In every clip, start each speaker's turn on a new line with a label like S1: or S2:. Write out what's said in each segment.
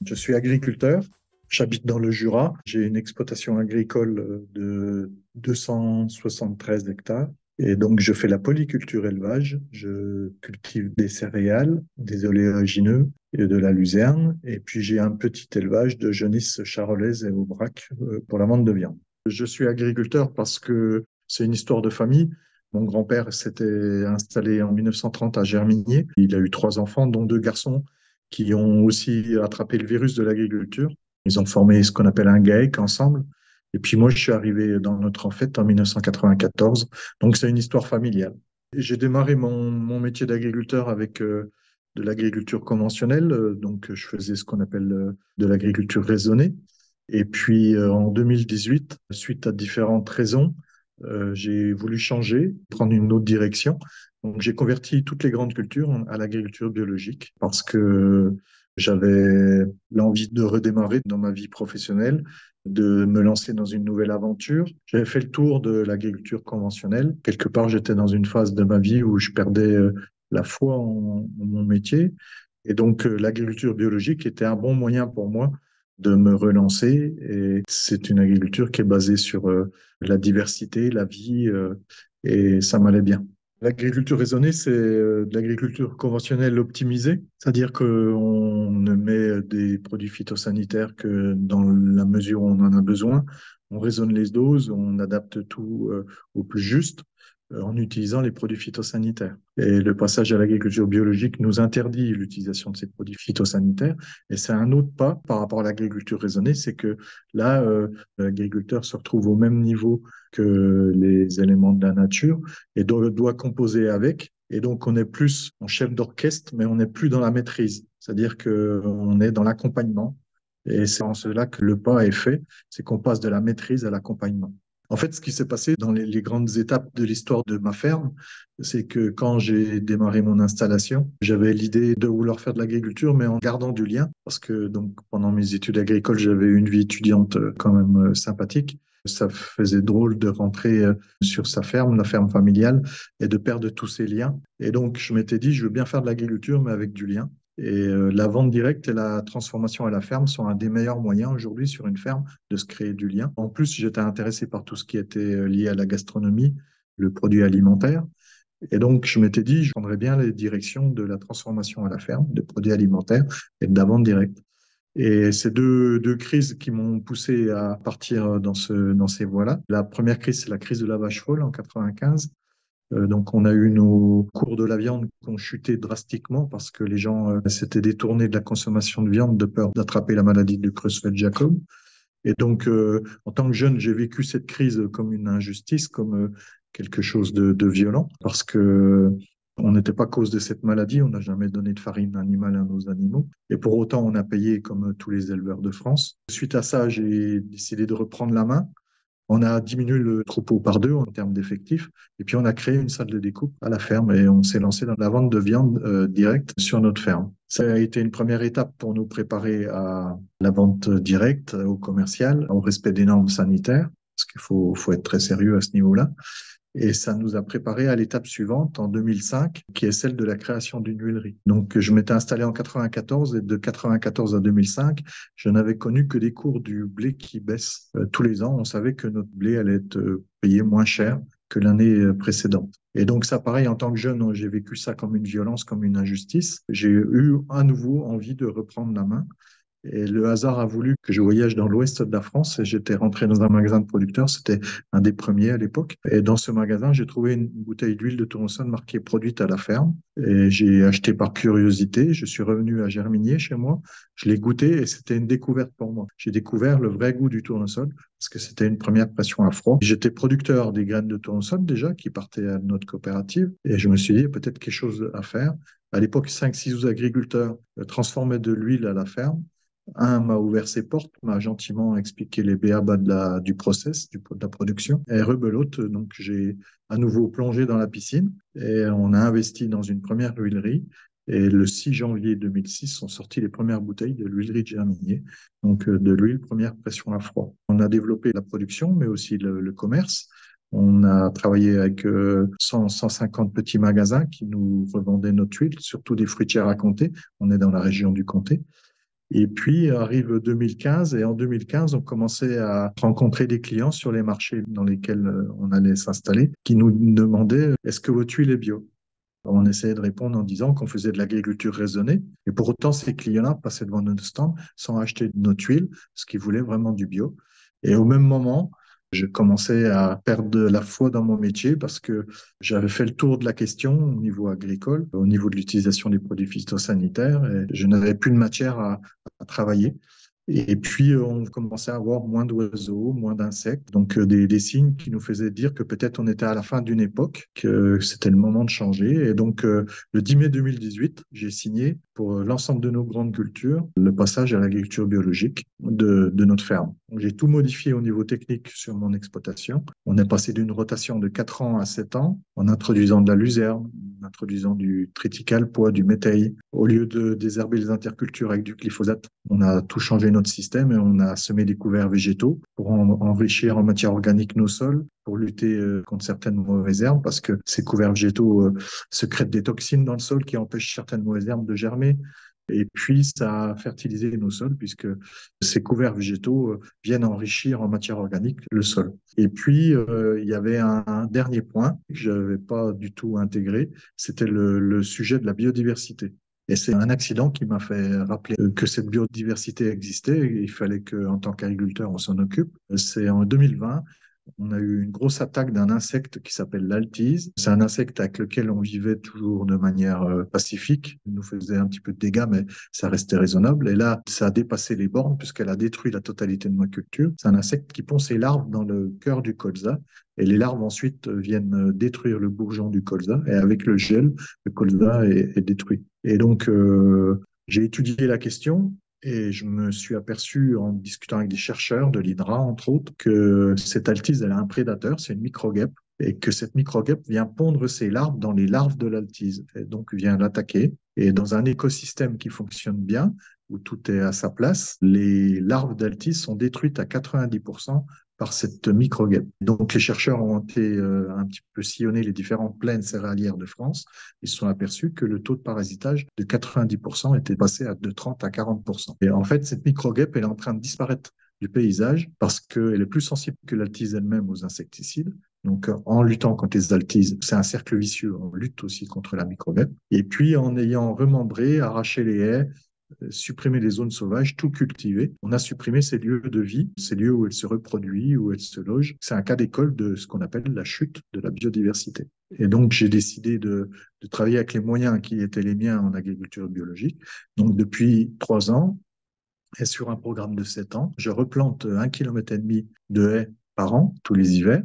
S1: Je suis agriculteur, j'habite dans le Jura, j'ai une exploitation agricole de 273 hectares et donc je fais la polyculture élevage, je cultive des céréales, des oléagineux et de la luzerne et puis j'ai un petit élevage de genisses charolaises et aubrac pour la vente de viande. Je suis agriculteur parce que c'est une histoire de famille. Mon grand-père s'était installé en 1930 à Germigné. Il a eu 3 enfants, dont 2 garçons qui ont aussi attrapé le virus de l'agriculture. Ils ont formé ce qu'on appelle un GAEC ensemble. Et puis moi, je suis arrivé dans notre fête en 1994. Donc c'est une histoire familiale. J'ai démarré mon métier d'agriculteur avec de l'agriculture conventionnelle. Donc je faisais ce qu'on appelle de l'agriculture raisonnée. Et puis en 2018, suite à différentes raisons, j'ai voulu changer, prendre une autre direction. Donc j'ai converti toutes les grandes cultures à l'agriculture biologique parce que j'avais l'envie de redémarrer dans ma vie professionnelle, de me lancer dans une nouvelle aventure. J'avais fait le tour de l'agriculture conventionnelle. Quelque part, j'étais dans une phase de ma vie où je perdais la foi en mon métier. Et donc, l'agriculture biologique était un bon moyen pour moi de me relancer. Et c'est une agriculture qui est basée sur la diversité, la vie, et ça m'allait bien. L'agriculture raisonnée, c'est de l'agriculture conventionnelle optimisée, c'est-à-dire qu'on ne met des produits phytosanitaires que dans la mesure où on en a besoin. On raisonne les doses, on adapte tout au plus juste en utilisant les produits phytosanitaires. Et le passage à l'agriculture biologique nous interdit l'utilisation de ces produits phytosanitaires. Et c'est un autre pas par rapport à l'agriculture raisonnée, c'est que là, l'agriculteur se retrouve au même niveau que les éléments de la nature et doit composer avec. Et donc, on est plus en chef d'orchestre, mais on n'est plus dans la maîtrise. C'est-à-dire qu'on est dans l'accompagnement. Et c'est en cela que le pas est fait, c'est qu'on passe de la maîtrise à l'accompagnement. En fait, ce qui s'est passé dans les grandes étapes de l'histoire de ma ferme, c'est que quand j'ai démarré mon installation, j'avais l'idée de vouloir faire de l'agriculture, mais en gardant du lien, parce que donc pendant mes études agricoles, j'avais une vie étudiante quand même sympathique. Ça faisait drôle de rentrer sur sa ferme, la ferme familiale, et de perdre tous ces liens. Et donc, je m'étais dit, je veux bien faire de l'agriculture, mais avec du lien. Et la vente directe et la transformation à la ferme sont un des meilleurs moyens aujourd'hui sur une ferme de se créer du lien. En plus, j'étais intéressé par tout ce qui était lié à la gastronomie, le produit alimentaire. Et donc, je m'étais dit, je prendrais bien les directions de la transformation à la ferme, de produits alimentaires et de la vente directe. Et c'est deux crises qui m'ont poussé à partir dans ces voies-là. La première crise, c'est la crise de la vache folle en 95. Donc, on a eu nos cours de la viande qui ont chuté drastiquement parce que les gens s'étaient détournés de la consommation de viande de peur d'attraper la maladie de Creutzfeldt-Jakob. Et donc, en tant que jeune, j'ai vécu cette crise comme une injustice, comme quelque chose de violent, parce que on n'était pas cause de cette maladie, on n'a jamais donné de farine animale à nos animaux. Et pour autant, on a payé comme tous les éleveurs de France. Suite à ça, j'ai décidé de reprendre la main. On a diminué le troupeau par 2 en termes d'effectifs, et puis on a créé une salle de découpe à la ferme et on s'est lancé dans la vente de viande directe sur notre ferme. Ça a été une première étape pour nous préparer à la vente directe, au commercial, au respect des normes sanitaires, parce qu'il faut être très sérieux à ce niveau-là. Et ça nous a préparé à l'étape suivante en 2005, qui est celle de la création d'une huilerie. Donc, je m'étais installé en 94 et de 94 à 2005, je n'avais connu que des cours du blé qui baissent tous les ans. On savait que notre blé allait être payé moins cher que l'année précédente. Et donc, ça, pareil, en tant que jeune, j'ai vécu ça comme une violence, comme une injustice. J'ai eu à nouveau envie de reprendre la main. Et le hasard a voulu que je voyage dans l'ouest de la France et j'étais rentré dans un magasin de producteurs, c'était un des premiers à l'époque. Et dans ce magasin, j'ai trouvé une bouteille d'huile de tournesol marquée produite à la ferme. Et j'ai acheté par curiosité. Je suis revenu à Germigné chez moi. Je l'ai goûté et c'était une découverte pour moi. J'ai découvert le vrai goût du tournesol parce que c'était une première pression à froid. J'étais producteur des graines de tournesol déjà qui partaient à notre coopérative et je me suis dit peut-être quelque chose à faire. À l'époque, 5-6 agriculteurs transformaient de l'huile à la ferme. Un m'a ouvert ses portes, m'a gentiment expliqué les b.a.-ba du process, de la production. Et rebelote, donc j'ai à nouveau plongé dans la piscine et on a investi dans une première huilerie. Et le 6 janvier 2006 sont sorties les premières bouteilles de l'huilerie de Germigné, donc de l'huile première pression à froid. On a développé la production, mais aussi le commerce. On a travaillé avec 150 petits magasins qui nous revendaient notre huile, surtout des fruitières à Comté. On est dans la région du Comté. Et puis arrive 2015 et en 2015, on commençait à rencontrer des clients sur les marchés dans lesquels on allait s'installer qui nous demandaient est-ce que votre huile est bio? On essayait de répondre en disant qu'on faisait de l'agriculture raisonnée. Et pour autant, ces clients-là passaient devant notre stand sans acheter notre huile, parce qu'ils voulaient vraiment du bio. Et au même moment, je commençais à perdre la foi dans mon métier parce que j'avais fait le tour de la question au niveau agricole, au niveau de l'utilisation des produits phytosanitaires, et je n'avais plus de matière à travailler. Et puis, on commençait à avoir moins d'oiseaux, moins d'insectes, donc des signes qui nous faisaient dire que peut-être on était à la fin d'une époque, que c'était le moment de changer. Et donc, le 10 mai 2018, j'ai signé pour l'ensemble de nos grandes cultures le passage à l'agriculture biologique de notre ferme. J'ai tout modifié au niveau technique sur mon exploitation. On est passé d'une rotation de 4 ans à 7 ans en introduisant de la luzerne, en introduisant du triticale-pois, du métail. Au lieu de désherber les intercultures avec du glyphosate, on a tout changé notre système et on a semé des couverts végétaux pour enrichir en matière organique nos sols, pour lutter contre certaines mauvaises herbes, parce que ces couverts végétaux sécrètent des toxines dans le sol qui empêchent certaines mauvaises herbes de germer. Et puis, ça a fertilisé nos sols puisque ces couverts végétaux viennent enrichir en matière organique le sol. Et puis, il y avait un dernier point que je n'avais pas du tout intégré, c'était le sujet de la biodiversité. Et c'est un accident qui m'a fait rappeler que cette biodiversité existait et il fallait qu'en tant qu'agriculteur, on s'en occupe. C'est en 2020, on a eu une grosse attaque d'un insecte qui s'appelle l'altise. C'est un insecte avec lequel on vivait toujours de manière pacifique. Il nous faisait un petit peu de dégâts, mais ça restait raisonnable. Et là, ça a dépassé les bornes puisqu'elle a détruit la totalité de ma culture. C'est un insecte qui pond ses larves dans le cœur du colza. Et les larves ensuite viennent détruire le bourgeon du colza. Et avec le gel, le colza est détruit. Et donc, j'ai étudié la question. Et je me suis aperçu en discutant avec des chercheurs de l'INRA, entre autres, que cette altise, elle a un prédateur, c'est une microguêpe, et que cette microguêpe vient pondre ses larves dans les larves de l'altise, et donc vient l'attaquer. Et dans un écosystème qui fonctionne bien, où tout est à sa place, les larves d'altise sont détruites à 90% par cette microguêpe. Donc les chercheurs ont été un petit peu sillonner les différentes plaines céréalières de France. Ils se sont aperçus que le taux de parasitage de 90% était passé de 30 à 40%. Et en fait, cette microguêpe, elle est en train de disparaître du paysage parce qu'elle est plus sensible que l'altise elle-même aux insecticides. Donc, en luttant contre les altises, c'est un cercle vicieux. On lutte aussi contre la microguêpe. Et puis, en ayant remembré, arraché les haies, supprimer les zones sauvages, tout cultiver. On a supprimé ces lieux de vie, ces lieux où elle se reproduit, où elle se loge. C'est un cas d'école de ce qu'on appelle la chute de la biodiversité. Et donc, j'ai décidé de travailler avec les moyens qui étaient les miens en agriculture biologique. Donc, depuis 3 ans, et sur un programme de 7 ans, je replante 1,5 km de haies par an, tous les hivers.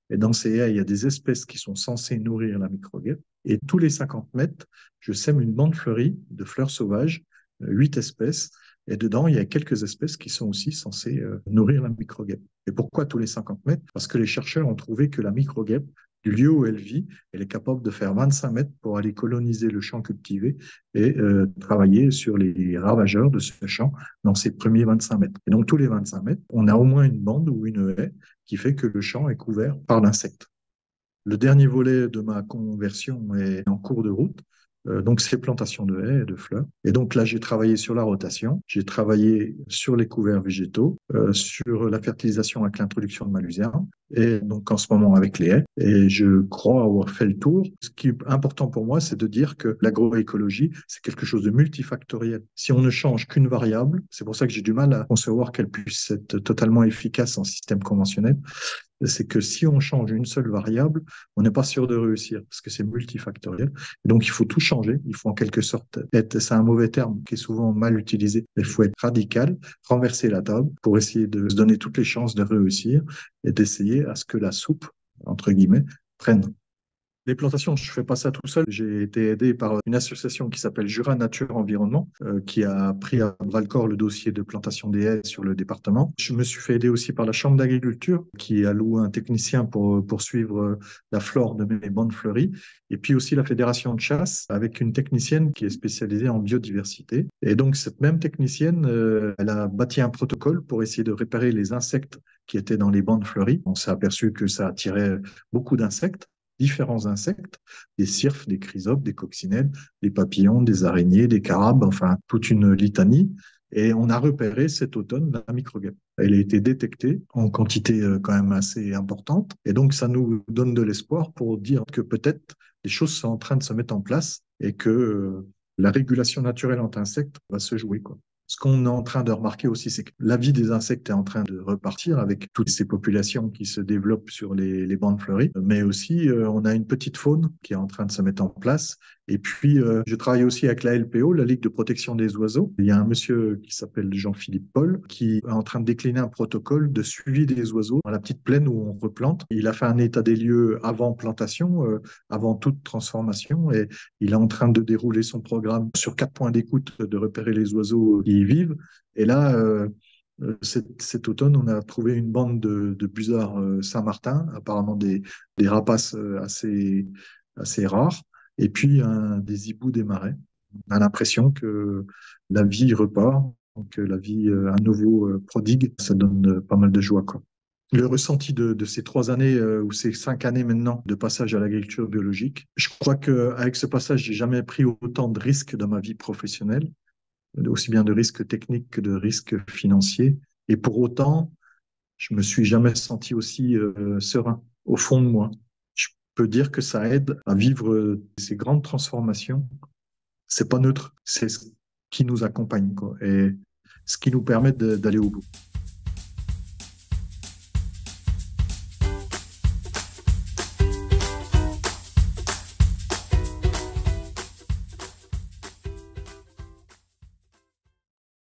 S1: Et dans ces haies, il y a des espèces qui sont censées nourrir la microguêpe. Et tous les 50 mètres, je sème une bande fleurie de fleurs sauvages, 8 espèces. Et dedans, il y a quelques espèces qui sont aussi censées nourrir la microguêpe. Et pourquoi tous les 50 mètres? Parce que les chercheurs ont trouvé que la microguêpe, du lieu où elle vit, elle est capable de faire 25 mètres pour aller coloniser le champ cultivé et travailler sur les ravageurs de ce champ dans ces premiers 25 mètres. Et donc, tous les 25 mètres, on a au moins une bande ou une haie qui fait que le champ est couvert par l'insecte. Le dernier volet de ma conversion est en cours de route. Donc, c'est plantation de haies et de fleurs. Et donc là, j'ai travaillé sur la rotation, j'ai travaillé sur les couverts végétaux, sur la fertilisation avec l'introduction de ma luzerne, et donc en ce moment avec les haies. Et je crois avoir fait le tour. Ce qui est important pour moi, c'est de dire que l'agroécologie, c'est quelque chose de multifactoriel. Si on ne change qu'une variable, c'est pour ça que j'ai du mal à concevoir qu'elle puisse être totalement efficace en système conventionnel, c'est que si on change une seule variable, on n'est pas sûr de réussir parce que c'est multifactoriel. Donc, il faut tout changer. Il faut en quelque sorte être, c'est un mauvais terme qui est souvent mal utilisé, mais il faut être radical, renverser la table pour essayer de se donner toutes les chances de réussir et d'essayer à ce que la soupe, entre guillemets, prenne. Les plantations, je ne fais pas ça tout seul. J'ai été aidé par une association qui s'appelle Jura Nature Environnement, qui a pris à bras-le-corps le dossier de plantation des haies sur le département. Je me suis fait aider aussi par la Chambre d'agriculture, qui a loué un technicien pour suivre la flore de mes bandes fleuries. Et puis aussi la Fédération de chasse, avec une technicienne qui est spécialisée en biodiversité. Et donc, cette même technicienne, elle a bâti un protocole pour essayer de réparer les insectes qui étaient dans les bandes fleuries. On s'est aperçu que ça attirait beaucoup d'insectes, différents insectes, des cirfes, des chrysopes, des coccinelles, des papillons, des araignées, des carabes, enfin toute une litanie. Et on a repéré cet automne la microguêpe. Elle a été détectée en quantité quand même assez importante. Et donc, ça nous donne de l'espoir pour dire que peut-être les choses sont en train de se mettre en place et que la régulation naturelle entre insectes va se jouer, quoi. Ce qu'on est en train de remarquer aussi, c'est que la vie des insectes est en train de repartir avec toutes ces populations qui se développent sur les bandes fleuries. Mais aussi, on a une petite faune qui est en train de se mettre en place. Et puis, je travaille aussi avec la LPO, la Ligue de protection des oiseaux. Il y a un monsieur qui s'appelle Jean-Philippe Paul qui est en train de décliner un protocole de suivi des oiseaux dans la petite plaine où on replante. Il a fait un état des lieux avant plantation, avant toute transformation, et il est en train de dérouler son programme sur 4 points d'écoute, de repérer les oiseaux qui y vivent. Et là, cet automne, on a trouvé une bande de busards Saint-Martin, apparemment des rapaces assez rares, et puis des hiboux des marais. On a l'impression que la vie repart, que la vie à nouveau prodigue. Ça donne pas mal de joie, quoi. Le ressenti de ces 3 années ou ces 5 années maintenant de passage à l'agriculture biologique, je crois qu'avec ce passage, j'ai jamais pris autant de risques dans ma vie professionnelle, aussi bien de risques techniques que de risques financiers. Et pour autant, je me suis jamais senti aussi serein au fond de moi. Je peux dire que ça aide à vivre ces grandes transformations. C'est pas neutre, c'est ce qui nous accompagne, quoi, et ce qui nous permet d'aller au bout.